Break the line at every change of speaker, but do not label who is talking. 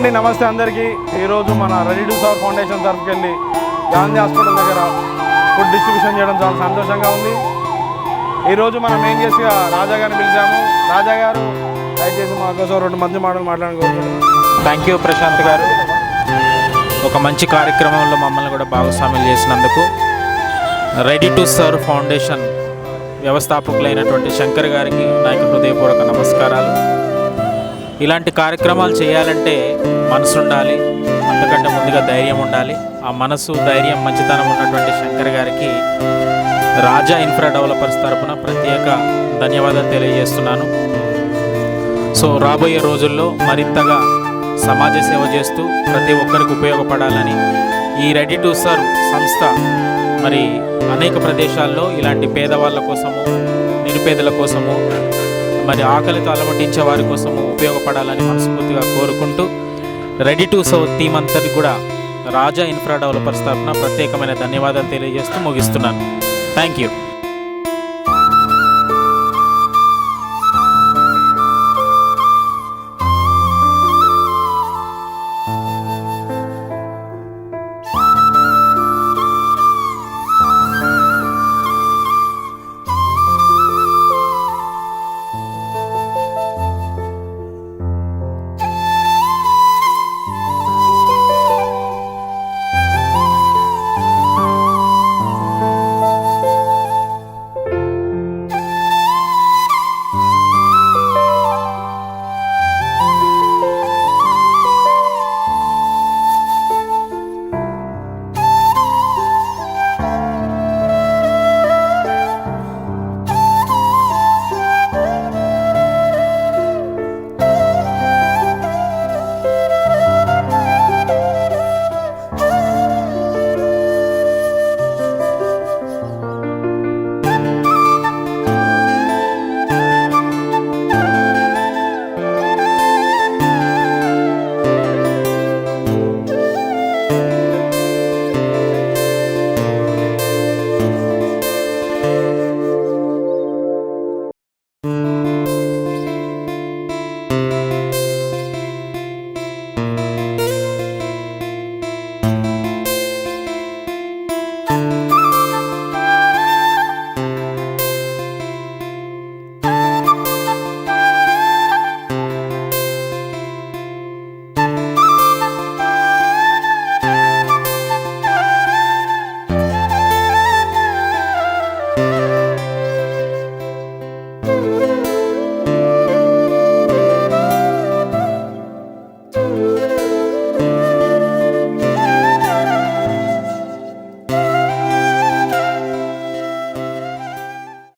అండి, నమస్తే అందరికీ. ఈరోజు మన రెడీ టు సర్వ్ ఫౌండేషన్ తరఫుకి వెళ్ళి గాంధీ హాస్పిటల్ దగ్గర ఫుడ్ డిస్ట్రిబ్యూషన్ చేయడం చాలా సంతోషంగా ఉంది. ఈరోజు మనం మెయిన్ గెస్ట్గా రాజా గారిని పిలిచాము. రాజా గారు దయచేసి మా కోసం 2 మంచి మాటలు మాట్లాడుకుంటున్నాం.
థ్యాంక్ యూ ప్రశాంత్ గారు, ఒక మంచి కార్యక్రమంలో మమ్మల్ని కూడా భాగస్వామ్యం చేసినందుకు. రెడీ టు సర్వ్ ఫౌండేషన్ వ్యవస్థాపకులైనటువంటి శంకర్ గారికి నా యొక్క హృదయపూర్వక నమస్కారాలు. ఇలాంటి కార్యక్రమాలు చేయాలంటే మనసు ఉండాలి, అంతకంటే ముందుగా ధైర్యం ఉండాలి. ఆ మనసు, ధైర్యం, మంచితనం ఉన్నటువంటి శంకర్ గారికి రాజా ఇన్ఫ్రా డెవలపర్స్ తరఫున ప్రత్యేక ధన్యవాదాలు తెలియజేస్తున్నాను. సో రాబోయే రోజుల్లో మరింతగా సమాజ సేవ చేస్తూ ప్రతి ఒక్కరికి ఉపయోగపడాలని ఈ రెడీ టు సర్వ్ సంస్థ మరి అనేక ప్రదేశాల్లో ఇలాంటి పేదవాళ్ళ కోసము, నిరుపేదల కోసము, మరి ఆకలితో అలమటించే వారి కోసము ఉపయోగపడాలని మనస్ఫూర్తిగా కోరుకుంటూ రెడీ టు సర్వ్ టీమ్ అంతటి కూడా రాజా ఇన్ఫ్రా డెవలపర్స్ తరఫున ప్రత్యేకమైన ధన్యవాదాలు తెలియజేస్తూ ముగిస్తున్నాను. Thank you.